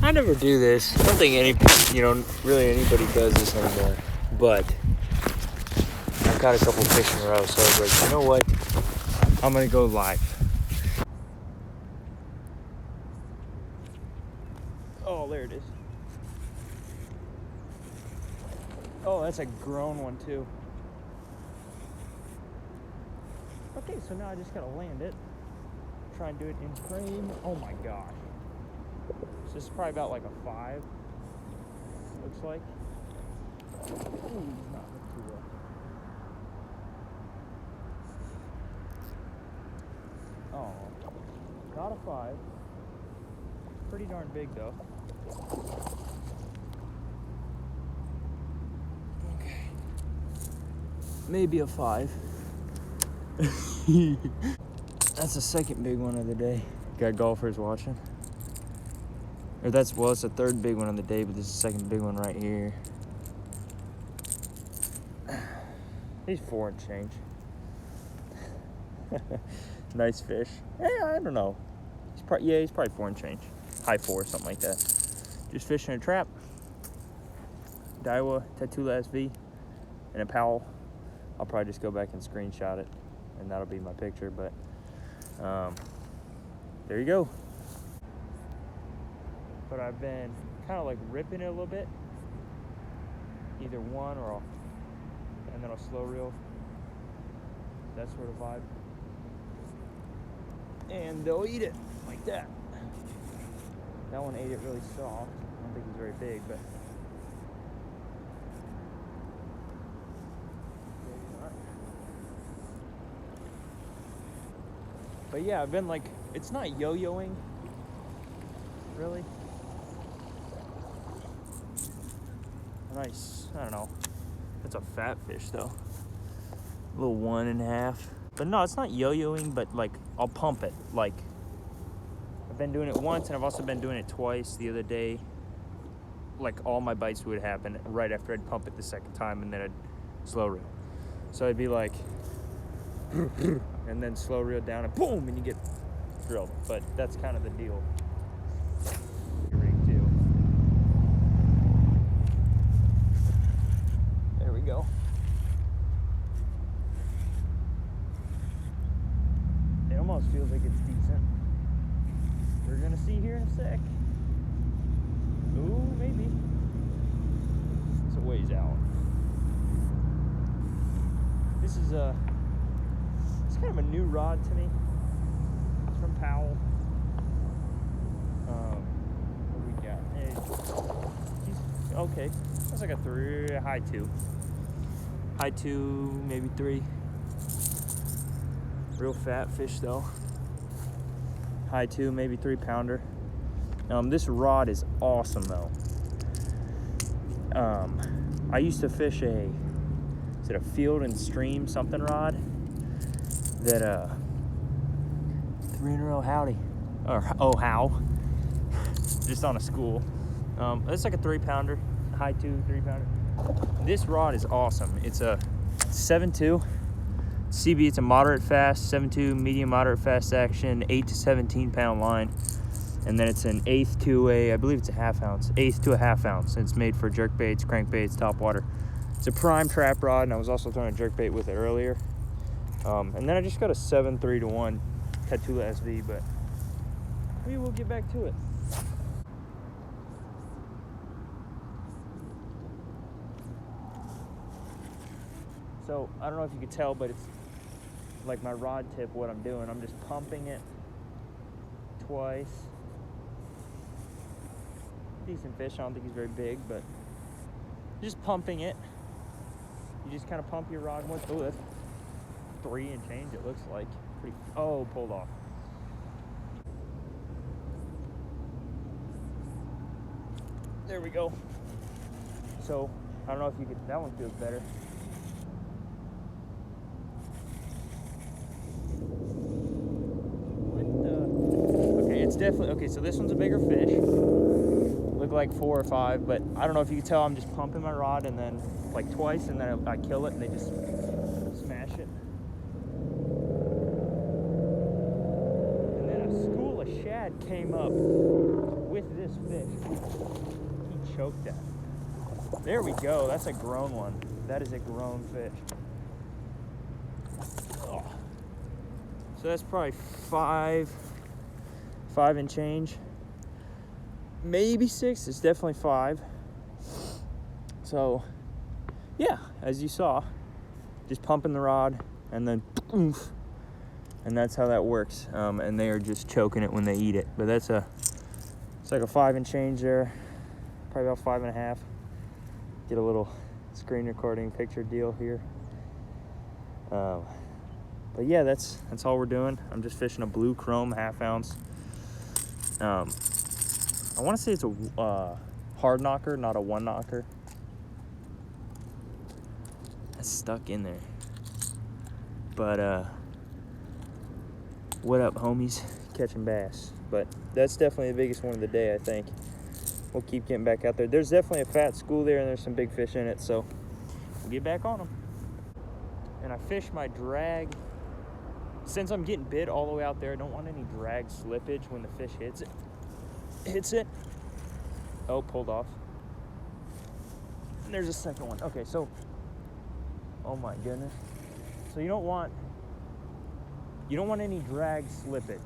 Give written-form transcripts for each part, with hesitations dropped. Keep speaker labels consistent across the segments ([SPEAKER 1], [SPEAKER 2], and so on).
[SPEAKER 1] I never do this. I don't think really anybody does this anymore. But I caught a couple fish in a row, so I was like, you know what? I'm gonna go live. Oh, there it is. Oh, that's a grown one too. Okay, so now I just gotta land it. Try and do it in frame. Oh my gosh. So this is probably about like a 5. Looks like. Ooh, not too well. Oh, not a 5. Pretty darn big though. Okay. Maybe a 5. That's the second big one of the day. Got golfers watching. Or it's the third big one of the day, but this is the second big one right here. He's 4 and change. Nice fish. I don't know. He's probably 4 and change. High 4, something like that. Just fishing a trap. Daiwa Tatula SV and a Powell. I'll probably just go back and screenshot it, and that'll be my picture. But there you go. But I've been kind of like ripping it a little bit, either one and then I'll slow reel, that sort of vibe, and they'll eat it like that. That one ate it really soft. I don't think he's very big, but yeah, I've been like, it's not yo-yoing really. Nice, I don't know. It's a fat fish though. A little 1.5. But no, it's not yo-yoing, but like I'll pump it. Like I've been doing it once, and I've also been doing it twice the other day. Like all my bites would happen right after I'd pump it the second time, and then I'd slow reel. So I'd be like, and then slow reel down, and boom, and you get drilled. But that's kind of the deal. Go. It almost feels like it's decent. We're gonna see here in a sec. Ooh, maybe. It's a ways out. This is it's kind of a new rod to me. It's from Powell. What we got? He's okay. That's like a 3, high 2. High 2, maybe 3. Real fat fish though. High 2, maybe 3 pounder. This rod is awesome though. I used to fish a Field and Stream something rod that 3 in a row, howdy, or oh how, just on a school. It's like a 3 pounder, high 2, 3 pounder. This rod is awesome. It's a 7.2 CB. It's a moderate fast 7.2 medium moderate fast action, 8 to 17 pound line, and then it's an 1/8 to I believe it's a 1/2 ounce, 1/8 to a 1/2 ounce. And it's made for jerk baits, crankbaits, top water. It's a prime trap rod, and I was also throwing a jerk bait with it earlier. And then I just got a 7.3-to-1 Tatula SV, but we will get back to it. So, I don't know if you could tell, but it's like my rod tip, what I'm doing. I'm just pumping it twice. Decent fish. I don't think he's very big, but just pumping it. You just kind of pump your rod once. Oh, that's 3 and change, it looks like. Pulled off. There we go. So, I don't know if you could, that one feels better. It's definitely okay. So this one's a bigger fish. Look like 4 or 5, but I don't know if you can tell. I'm just pumping my rod and then like twice, and then I kill it, and they just smash it. And then a school of shad came up with this fish. choke that. There we go. That's a grown one. That is a grown fish. Oh. So that's probably five and change. Maybe 6. It's definitely 5. So, yeah, as you saw, just pumping the rod and then oomph, and that's how that works. And they are just choking it when they eat it. But it's like a 5 and change there, probably about 5.5. Get a little screen recording picture deal here. But yeah, that's all we're doing. I'm just fishing a blue chrome 1/2 ounce. I want to say it's a hard knocker, not a 1 knocker. That's stuck in there. But what up, homies? Catching bass. But that's definitely the biggest one of the day, I think. We'll keep getting back out there. There's definitely a fat school there, and there's some big fish in it, so we'll get back on them. And I fish my drag. Since I'm getting bit all the way out there, I don't want any drag slippage when the fish hits it. Oh, pulled off. And there's a second one. Okay, so, oh my goodness. So you don't want any drag slippage.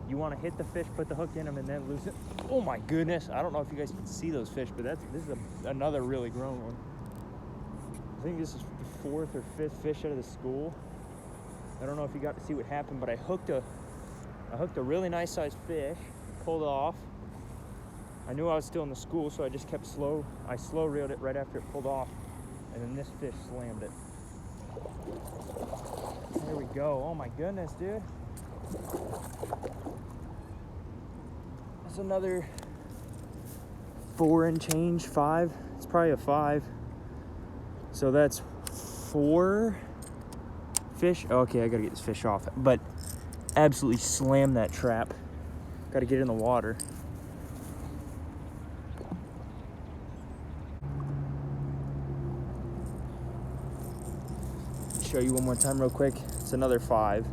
[SPEAKER 1] You want to hit the fish, put the hook in them, and then loose it. Oh my goodness. I don't know if you guys can see those fish, but this is another really grown one. I think this is the 4th or 5th fish out of the school. I don't know if you got to see what happened, but I hooked a really nice sized fish, pulled it off. I knew I was still in the school, so I just kept I slow reeled it right after it pulled off, and then this fish slammed it. There we go. Oh my goodness, dude. That's another 4 and change, 5. It's probably a 5. So that's 4 fish. Okay, I gotta get this fish off. But absolutely slammed that trap. Gotta get in the water. Show you one more time real quick. It's another 5.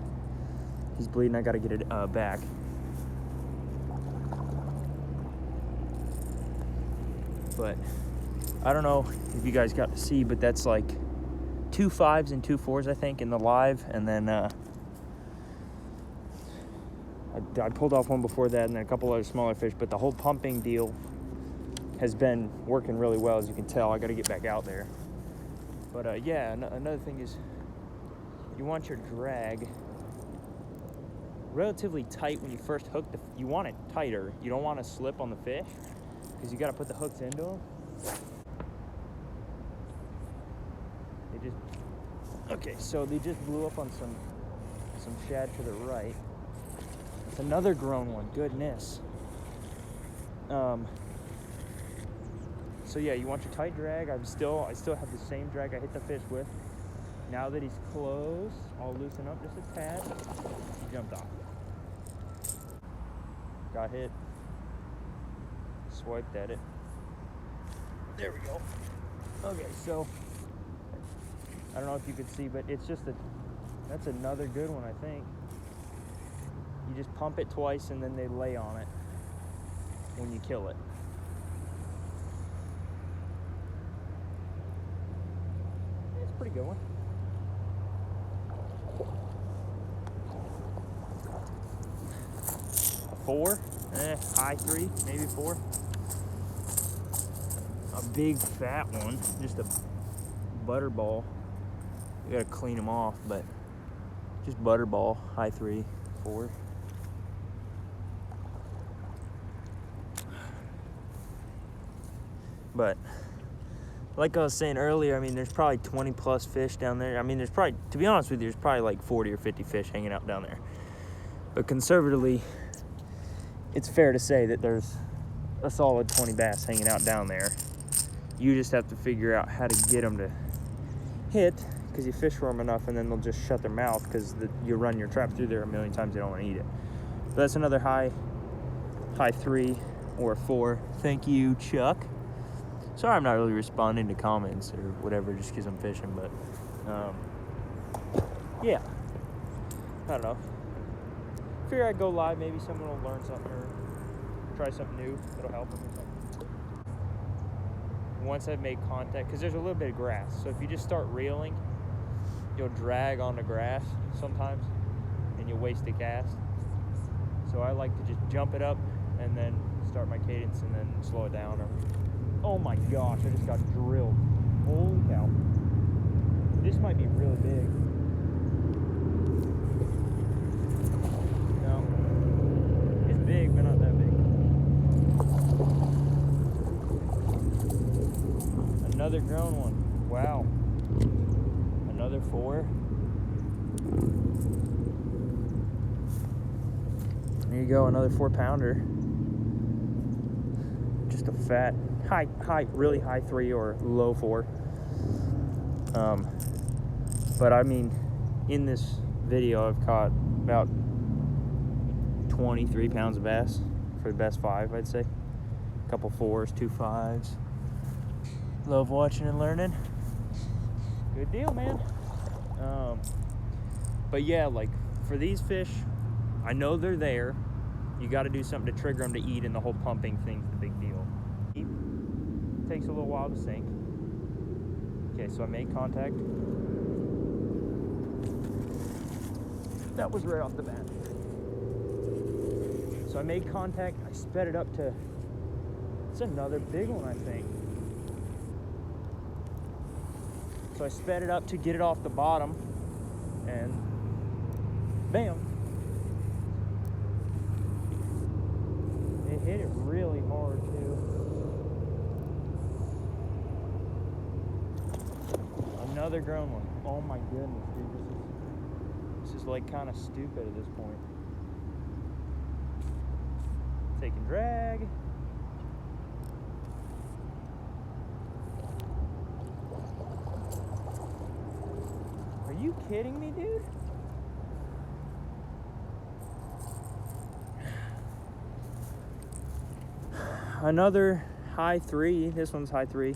[SPEAKER 1] He's bleeding. I gotta get it back. But I don't know if you guys got to see, but that's like 2 5s and 2 4s, I think, in the live. And then I pulled off one before that, and then a couple other smaller fish. But the whole pumping deal has been working really well, as you can tell. I got to get back out there. But yeah, another thing is you want your drag relatively tight when you first hook you want it tighter. You don't want to slip on the fish because you got to put the hooks into them. Okay, so they just blew up on some shad to the right. It's another grown one. Goodness. So yeah, you want your tight drag. I still have the same drag I hit the fish with. Now that he's close, I'll loosen up just a tad. He jumped off. Got hit. Swiped at it. There we go. Okay, so I don't know if you could see, but it's just that's another good one, I think. You just pump it twice and then they lay on it when you kill it. It's a pretty good one. A 4, high 3, maybe 4. A big fat one, just a butterball. You gotta clean them off, but just butterball, high 3, 4. But like I was saying earlier, I mean, there's probably 20 plus fish down there. I mean, there's probably, to be honest with you, there's probably like 40 or 50 fish hanging out down there. But conservatively, it's fair to say that there's a solid 20 bass hanging out down there. You just have to figure out how to get them to hit, because you fish for them enough and then they'll just shut their mouth because you run your trap through there a million times, they don't want to eat it. But that's another high 3 or 4. Thank you, Chuck. Sorry I'm not really responding to comments or whatever just because I'm fishing, but yeah, I don't know. Figure I'd go live, maybe someone will learn something or try something new that'll help them or something. once I've made contact, because there's a little bit of grass. So if you just start reeling, you'll drag on the grass sometimes and you'll waste the cast. So I like to just jump it up and then start my cadence and then slow it down. Or, oh my gosh, I just got drilled. Holy cow. This might be really big. No, it's big, but not that big. Another grown one. Wow. Another 4. There you go, another 4-pounder. Just a fat, really high 3 or low 4. But I mean, in this video, I've caught about 23 pounds of bass for the best 5, I'd say. A couple 4s, 2 5s. Love watching and learning. Good deal, man. But yeah, like for these fish, I know they're there. You got to do something to trigger them to eat, and the whole pumping thing's the big deal. It takes a little while to sink. Okay, so I made contact. That was right off the bat. So I made contact. I sped it up to, it's another big one, I think. So I sped it up to get it off the bottom, and bam. It hit it really hard too. Another grown one. Oh my goodness, dude. This is like kind of stupid at this point. Taking drag. Are you kidding me, dude? Another high 3. This one's high 3.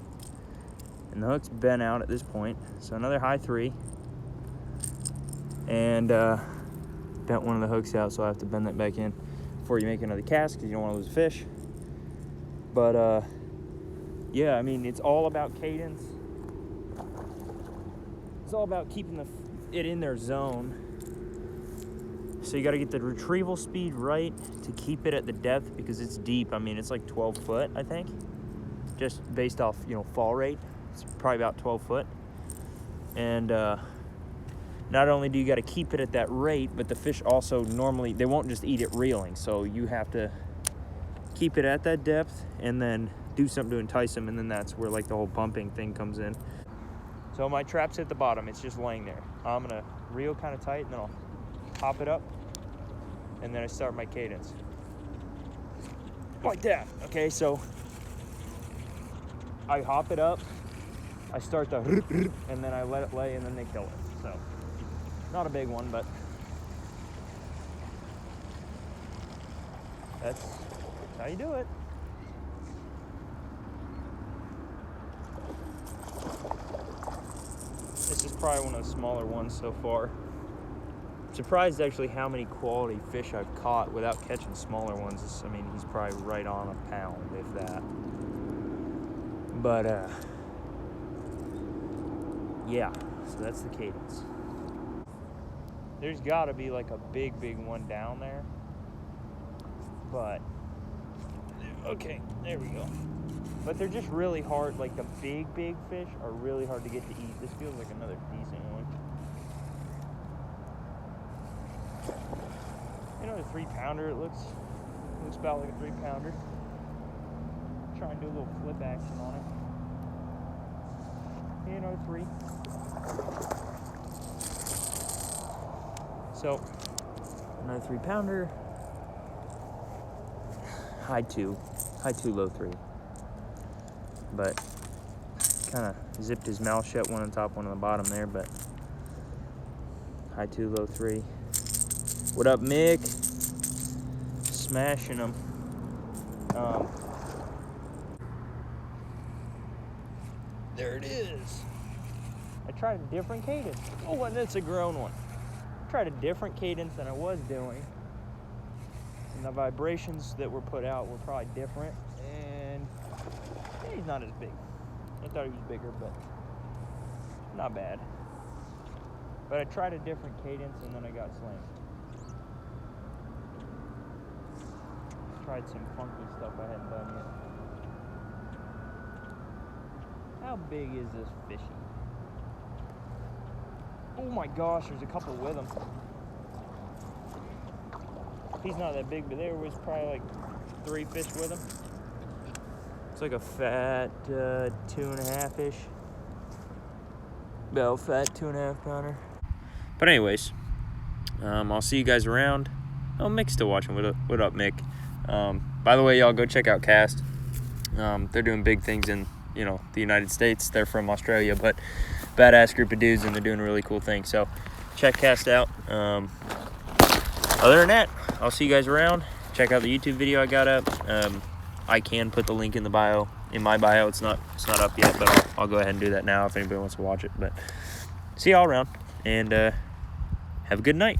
[SPEAKER 1] And the hook's bent out at this point. So another high 3. And bent one of the hooks out, so I have to bend that back in before you make another cast, because you don't want to lose a fish. But yeah, I mean, it's all about cadence. It's all about keeping it in their zone. So you got to get the retrieval speed right to keep it at the depth, because it's deep. I mean, it's like 12 foot, I think, just based off, fall rate. It's probably about 12 foot. And not only do you got to keep it at that rate, but the fish also normally, they won't just eat it reeling. So you have to keep it at that depth and then do something to entice them. And then that's where like the whole pumping thing comes in. So my trap's at the bottom. It's just laying there. I'm going to reel kind of tight, and then I'll hop it up. And then I start my cadence. Like that. Okay, so I hop it up. I start the and then I let it lay, and then they kill it. So not a big one, but that's how you do it. This is probably one of the smaller ones so far. I'm surprised actually how many quality fish I've caught without catching smaller ones. I mean, he's probably right on a pound, if that. But yeah, so that's the cadence. There's gotta be like a big one down there. But, okay, there we go. But they're just really hard, like the big fish are really hard to get to eat. This feels like another decent one. Another 3-pounder, it looks about like a 3-pounder. Try and do a little flip action on it. And another 3. So, another 3-pounder. High 2, low 3. But kind of zipped his mouth shut, one on top, one on the bottom there. But high 2, low 3. What up, Mick? Smashing them. There it is. I tried a different cadence. Oh, and it's a grown one. I tried a different cadence than I was doing. And the vibrations that were put out were probably different. And he's not as big. I thought he was bigger, but not bad. But I tried a different cadence and then I got slammed. Tried some funky stuff I hadn't done yet. How big is this fishy? Oh my gosh, there's a couple with him. He's not that big, but there was probably like 3 fish with him. It's like a fat 2.5-ish. Bell fat 2.5 pounder. But anyways, I'll see you guys around. Oh, Mick's still watching. What up, Mick? By the way, y'all go check out Cast. They're doing big things in the United States. They're from Australia, but badass group of dudes, and they're doing a really cool thing. So check Cast out. Other than that, I'll see you guys around. Check out the YouTube video I got up. I can put the link in the bio. In my bio, it's not up yet, but I'll go ahead and do that now if anybody wants to watch it. But see y'all around, and have a good night.